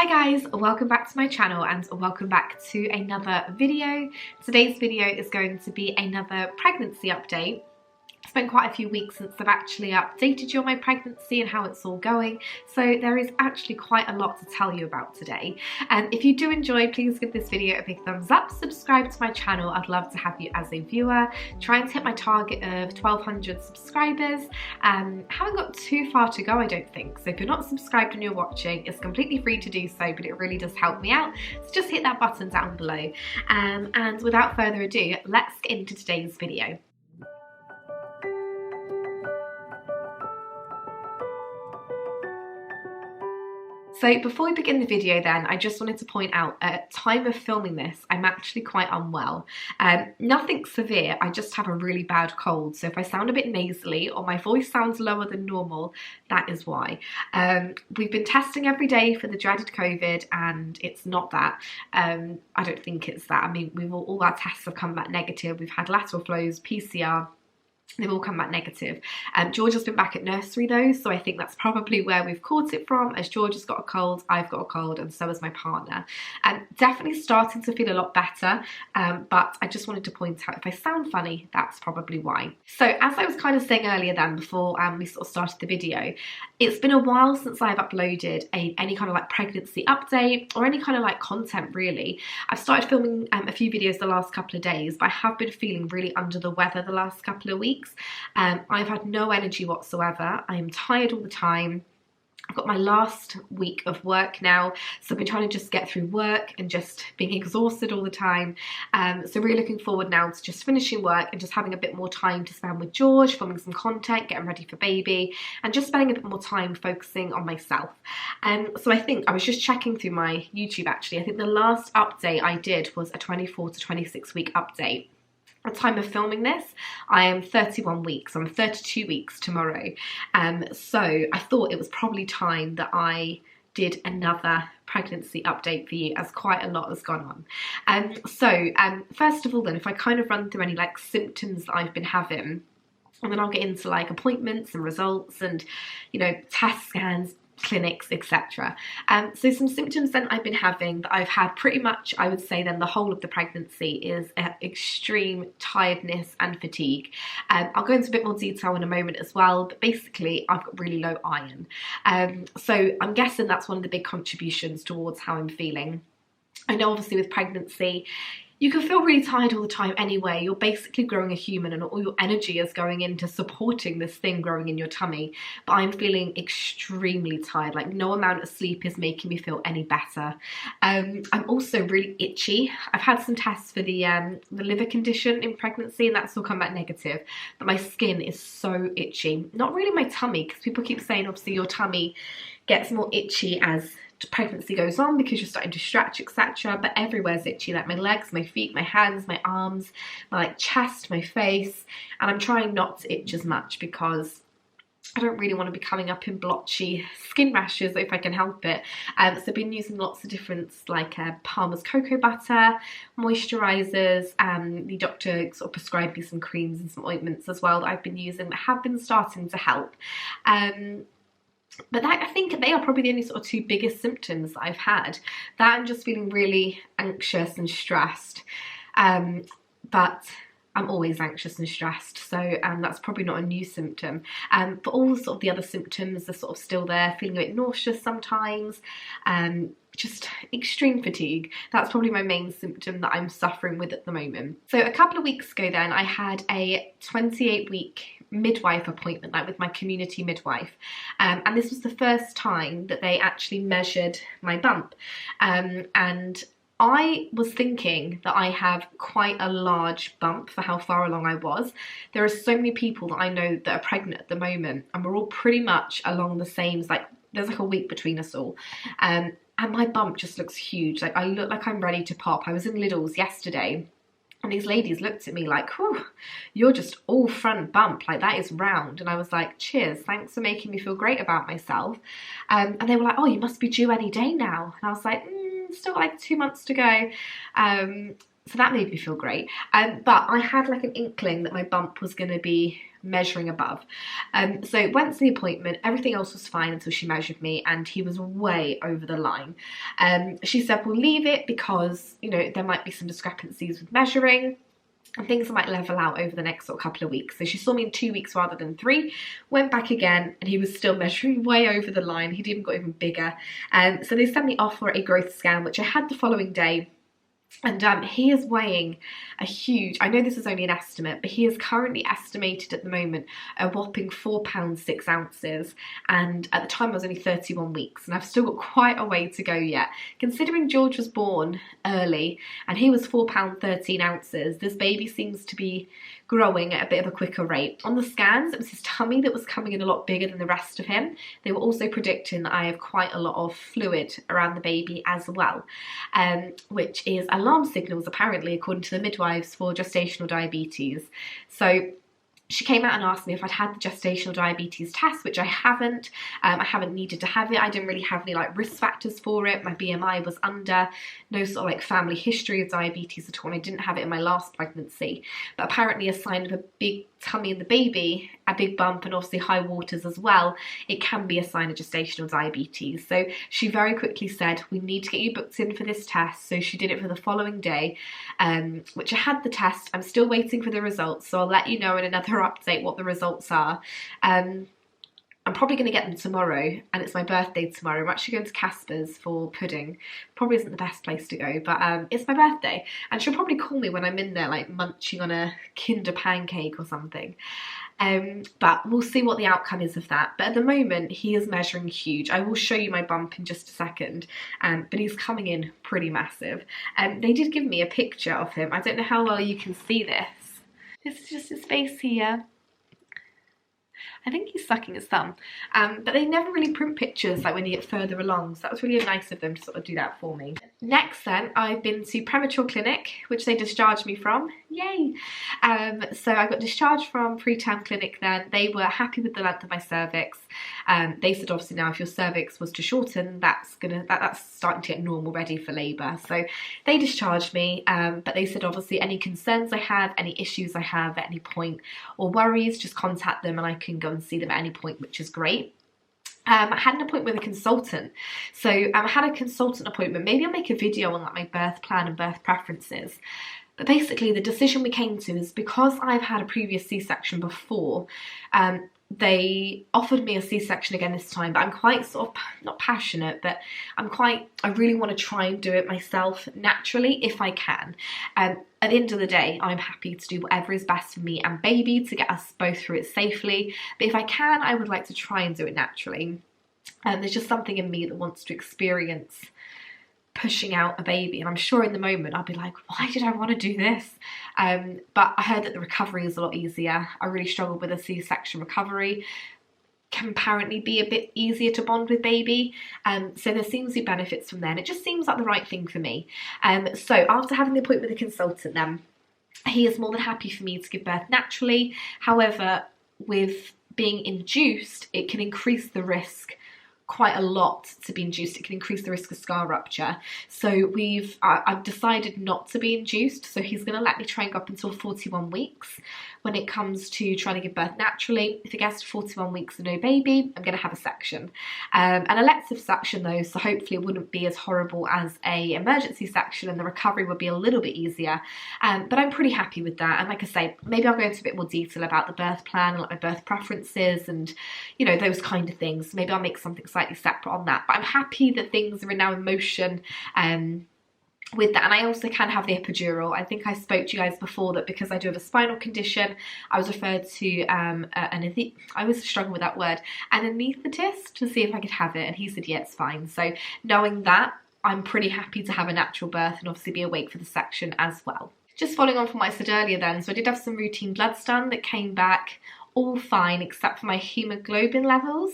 Hi guys, welcome back to my channel and welcome back to another video. Today's video is going to be another pregnancy update. It's been quite a few weeks since I've actually updated you on my pregnancy and how it's all going, so there is actually quite a lot to tell you about today. And if you do enjoy, please give this video a big thumbs up, subscribe to my channel. I'd love to have you as a viewer. Try and hit my target of 1,200 subscribers. Haven't got too far to go, I don't think, so if you're not subscribed and you're watching, it's completely free to do so, but it really does help me out, so just hit that button down below. And without further ado, let's get into today's video. So before we begin the video then, I just wanted to point out at time of filming this, I'm actually quite unwell. Nothing severe, I just have a really bad cold. So if I sound a bit nasally or my voice sounds lower than normal, that is why. We've been testing every day for the dreaded COVID and it's not that. I don't think it's that. I mean, all our tests have come back negative. We've had lateral flows, PCR. They've all come back negative. George has been back at nursery though, so I think that's probably where we've caught it from, as George has got a cold, I've got a cold, and so has my partner. Definitely starting to feel a lot better, but I just wanted to point out if I sound funny, that's probably why. So as I was kind of saying earlier then, before we sort of started the video, it's been a while since I've uploaded any kind of like pregnancy update or any kind of like content really. I've started filming a few videos the last couple of days, but I have been feeling really under the weather the last couple of weeks. I've had no energy whatsoever. I am tired all the time. I've got my last week of work now, so I've been trying to just get through work and just being exhausted all the time. So really looking forward now to just finishing work and just having a bit more time to spend with George, filming some content, getting ready for baby, and just spending a bit more time focusing on myself. So I think I was just checking through my YouTube actually. I think the last update I did was a 24 to 26 week update. At the time of filming this, I am 31 weeks. I'm 32 weeks tomorrow. So I thought it was probably time that I did another pregnancy update for you, as quite a lot has gone on. So first of all then, if I kind of run through any like symptoms that I've been having, and then I'll get into like appointments and results and, you know, test scans, clinics, etc. So some symptoms then I've been having that I've had pretty much, I would say then the whole of the pregnancy, is extreme tiredness and fatigue. I'll go into a bit more detail in a moment as well, but basically I've got really low iron. So I'm guessing that's one of the big contributions towards how I'm feeling. I know obviously with pregnancy, you can feel really tired all the time anyway. You're basically growing a human and all your energy is going into supporting this thing growing in your tummy. But I'm feeling extremely tired. Like no amount of sleep is making me feel any better. I'm also really itchy. I've had some tests for the liver condition in pregnancy and that's all come back negative. But my skin is so itchy. Not really my tummy, because people keep saying obviously your tummy gets more itchy as pregnancy goes on because you're starting to stretch, etc. But everywhere's itchy, like my legs, my feet, my hands, my arms, my like chest, my face. And I'm trying not to itch as much because I don't really want to be coming up in blotchy skin rashes if I can help it. So I've been using lots of different like Palmer's cocoa butter, moisturisers, the doctor sort of prescribed me some creams and some ointments as well that I've been using that have been starting to help. But I think they are probably the only sort of two biggest symptoms that I've had. That and just feeling really anxious and stressed. But I'm always anxious and stressed, so that's probably not a new symptom. But all sort of the other symptoms are sort of still there, feeling a bit nauseous sometimes, just extreme fatigue. That's probably my main symptom that I'm suffering with at the moment. So a couple of weeks ago then, I had a 28-week midwife appointment, like with my community midwife, and this was the first time that they actually measured my bump, and I was thinking that I have quite a large bump for how far along I was. There are so many people that I know that are pregnant at the moment and we're all pretty much along the same, like there's like a week between us all, and my bump just looks huge. Like I look like I'm ready to pop. I was in Lidl's yesterday and these ladies looked at me like, whew, you're just all front bump, like that is round. And I was like, cheers, thanks for making me feel great about myself. And they were like, oh, you must be due any day now. And I was like, still like 2 months to go. So that made me feel great. But I had like an inkling that my bump was going to be measuring above. So went to the appointment, everything else was fine until she measured me, and he was way over the line. She said, we'll leave it because, you know, there might be some discrepancies with measuring and things might level out over the next sort of couple of weeks. So she saw me in 2 weeks rather than 3, went back again, and he was still measuring way over the line. He'd even got even bigger. So they sent me off for a growth scan, which I had the following day. And he is weighing a huge, I know this is only an estimate, but he is currently estimated at the moment a whopping £4 6 ounces. And at the time I was only 31 weeks, and I've still got quite a way to go yet. Considering George was born early and he was £4 13 ounces, this baby seems to be growing at a bit of a quicker rate. On the scans, it was his tummy that was coming in a lot bigger than the rest of him. They were also predicting that I have quite a lot of fluid around the baby as well, which is alarm signals apparently according to the midwives for gestational diabetes. So she came out and asked me if I'd had the gestational diabetes test, which I haven't. I haven't needed to have it. I didn't really have any like risk factors for it. My BMI was under, no sort of like family history of diabetes at all. And I didn't have it in my last pregnancy. But apparently a sign of a big tummy in the baby, a big bump, and obviously high waters as well, it can be a sign of gestational diabetes. So she very quickly said, we need to get you booked in for this test. So she did it for the following day, which I had the test. I'm still waiting for the results, so I'll let you know in another update what the results are. I'm probably going to get them tomorrow, and it's my birthday tomorrow. I'm actually going to Casper's for pudding. Probably isn't the best place to go, but it's my birthday, and she'll probably call me when I'm in there like munching on a Kinder pancake or something. But we'll see what the outcome is of that. But at the moment, he is measuring huge. I will show you my bump in just a second, but he's coming in pretty massive. They did give me a picture of him. I don't know how well you can see this. This is just his face here. I think he's sucking his thumb, but they never really print pictures like when you get further along, so that was really nice of them to sort of do that for me. Next then, I've been to premature clinic, which they discharged me from. Yay! So I got discharged from preterm clinic then. They were happy with the length of my cervix. They said obviously now if your cervix was to shorten, that's starting to get normal, ready for labour. So they discharged me, but they said obviously any concerns I have, any issues I have at any point or worries, just contact them and I can go and see them at any point, which is great. I had an appointment with a consultant. So I had a consultant appointment. Maybe I'll make a video on like my birth plan and birth preferences. But basically the decision we came to is because I've had a previous C-section before, they offered me a C-section again this time, but I'm quite sort of, not passionate, but I really want to try and do it myself naturally if I can. At the end of the day, I'm happy to do whatever is best for me and baby to get us both through it safely. But if I can, I would like to try and do it naturally. And there's just something in me that wants to experience pushing out a baby, and I'm sure in the moment I'll be like, why did I want to do this? But I heard that the recovery is a lot easier. I really struggled with a C-section recovery. Can apparently be a bit easier to bond with baby, so there seems to be benefits from there, and it just seems like the right thing for me. So after having the appointment with the consultant then, he is more than happy for me to give birth naturally. However, with being induced, it can increase the risk quite a lot to be induced. It can increase the risk of scar rupture. So I've decided not to be induced. So he's going to let me try and go up until 41 weeks when it comes to trying to give birth naturally. If it gets to 41 weeks and no baby, I'm going to have a section. An elective section though, so hopefully it wouldn't be as horrible as a emergency section and the recovery would be a little bit easier. But I'm pretty happy with that. And like I say, maybe I'll go into a bit more detail about the birth plan and like my birth preferences and, you know, those kind of things. Maybe I'll make something slightly separate on that. But I'm happy that things are now in motion with that. And I also can have the epidural. I think I spoke to you guys before that because I do have a spinal condition, I was referred to I always struggle with that word, an anaesthetist, to see if I could have it, and he said yeah, it's fine. So knowing that, I'm pretty happy to have a natural birth and obviously be awake for the section as well. Just following on from what I said earlier then, so I did have some routine bloods done that came back all fine except for my hemoglobin levels.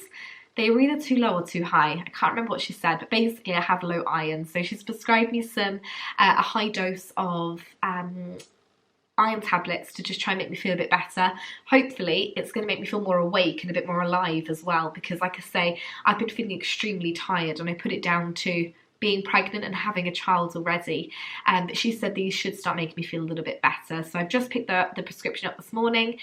They were either too low or too high. I can't remember what she said, but basically I have low iron. So she's prescribed me a high dose of iron tablets to just try and make me feel a bit better. Hopefully it's going to make me feel more awake and a bit more alive as well, because like I say, I've been feeling extremely tired and I put it down to being pregnant and having a child already, but she said these should start making me feel a little bit better. So I've just picked the prescription up this morning,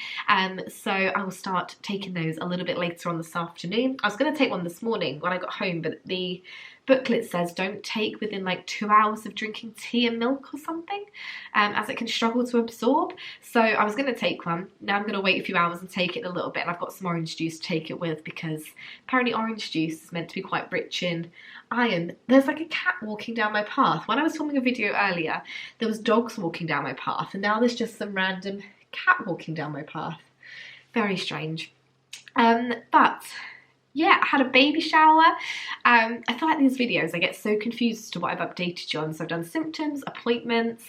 so I will start taking those a little bit later on this afternoon. I was going to take one this morning when I got home, but the booklet says don't take within like 2 hours of drinking tea and milk or something, as it can struggle to absorb. So I was going to take one. Now I'm going to wait a few hours and take it in a little bit, and I've got some orange juice to take it with, because apparently orange juice is meant to be quite rich in iron. There's like a cat walking down my path. When I was filming a video earlier, there was dogs walking down my path, and now there's just some random cat walking down my path. Very strange. But yeah, I had a baby shower. I feel like these videos I get so confused as to what I've updated you on. So I've done symptoms, appointments.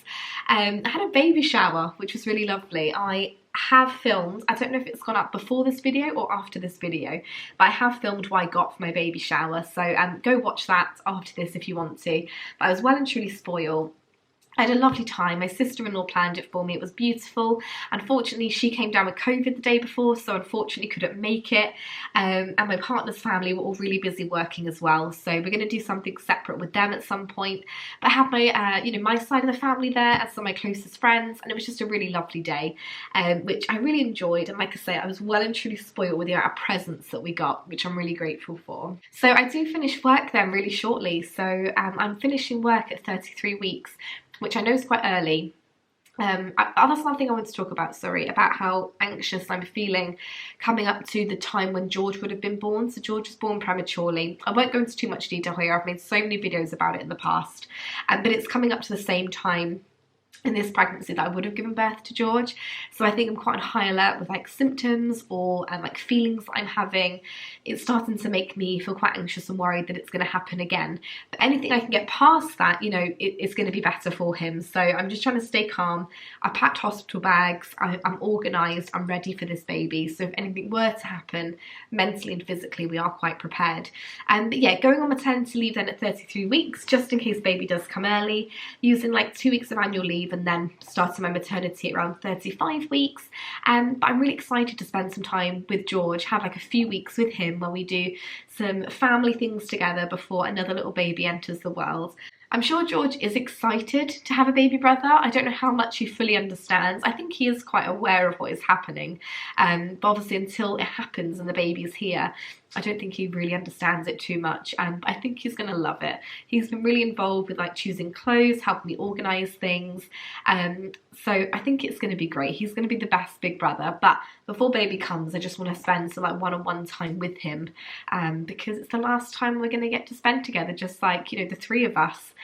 I had a baby shower, which was really lovely. I have filmed, I don't know if it's gone up before this video or after this video, but I have filmed what I got for my baby shower. So go watch that after this if you want to. But I was well and truly spoiled. I had a lovely time. My sister-in-law planned it for me. It was beautiful. Unfortunately, she came down with COVID the day before, so unfortunately couldn't make it. And my partner's family were all really busy working as well. So we're going to do something separate with them at some point. But I had my, my side of the family there as some of my closest friends, and it was just a really lovely day, which I really enjoyed. And like I say, I was well and truly spoiled with the amount of presents that we got, which I'm really grateful for. So I do finish work then really shortly. So I'm finishing work at 33 weeks. Which I know is quite early. That's something I want to talk about, about how anxious I'm feeling coming up to the time when George would have been born. So George was born prematurely. I won't go into too much detail here. I've made so many videos about it in the past. But it's coming up to the same time in this pregnancy that I would have given birth to George. So I think I'm quite on high alert with like symptoms or like feelings that I'm having. It's starting to make me feel quite anxious and worried that it's going to happen again. But anything I can get past that, it's going to be better for him. So I'm just trying to stay calm. I packed hospital bags. I'm organised. I'm ready for this baby. So if anything were to happen, mentally and physically, we are quite prepared. But yeah, going on maternity leave then at 33 weeks, just in case baby does come early, using like 2 weeks of annual leave, and then starting my maternity at around 35 weeks. But I'm really excited to spend some time with George, have like a few weeks with him where we do some family things together before another little baby enters the world. I'm sure George is excited to have a baby brother. I don't know how much he fully understands. I think he is quite aware of what is happening. But obviously until it happens and the baby's here, I don't think he really understands it too much, and I think he's going to love it. He's been really involved with like choosing clothes, helping me organise things, so I think it's going to be great. He's going to be the best big brother. But before baby comes, I just want to spend some like one-on-one time with him, because it's the last time we're going to get to spend together, just like, the three of us.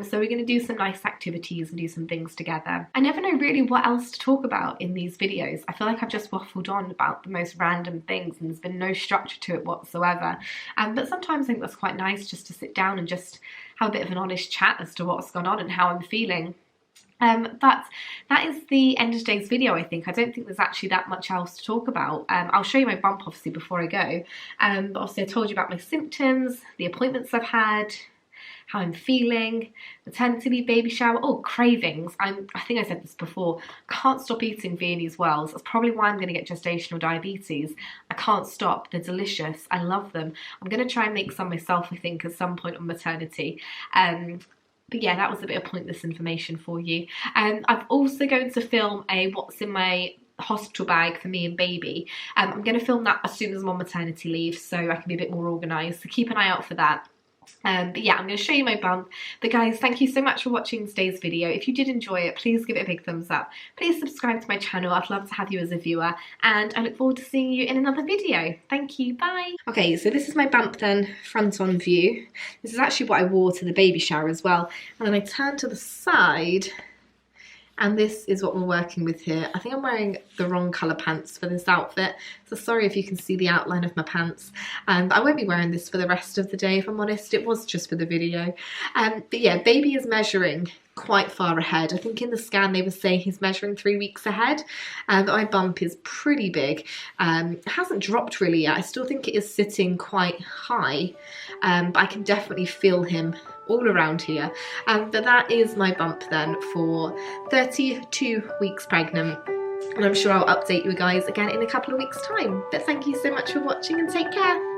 So we're going to do some nice activities and do some things together. I never know really what else to talk about in these videos. I feel like I've just waffled on about the most random things and there's been no structure to it whatsoever. But sometimes I think that's quite nice, just to sit down and just have a bit of an honest chat as to what's gone on and how I'm feeling. But that is the end of today's video, I think. I don't think there's actually that much else to talk about. I'll show you my bump obviously before I go. But obviously I told you about my symptoms, the appointments I've had, how I'm feeling, maternity leave, baby shower, cravings. I think I said this before, can't stop eating Viennese wells. That's probably why I'm going to get gestational diabetes. I can't stop. They're delicious. I love them. I'm going to try and make some myself, I think, at some point on maternity. But yeah, that was a bit of pointless information for you. I'm also going to film a what's in my hospital bag for me and baby. I'm going to film that as soon as I'm on maternity leave, so I can be a bit more organised. So keep an eye out for that. But yeah, I'm going to show you my bump. But guys, thank you so much for watching today's video. If you did enjoy it, please give it a big thumbs up. Please subscribe to my channel. I'd love to have you as a viewer, and I look forward to seeing you in another video. Thank you, bye. Okay, so this is my bump then, front on view. This is actually what I wore to the baby shower as well. And then I turn to the side, and this is what we're working with here. I think I'm wearing the wrong colour pants for this outfit, so sorry if you can see the outline of my pants. But I won't be wearing this for the rest of the day, if I'm honest. It was just for the video. But yeah, baby is measuring quite far ahead. I think in the scan they were saying he's measuring 3 weeks ahead. But my bump is pretty big. It hasn't dropped really yet. I still think it is sitting quite high, but I can definitely feel him all around here. But that is my bump then for 32 weeks pregnant, and I'm sure I'll update you guys again in a couple of weeks time. But thank you so much for watching and take care.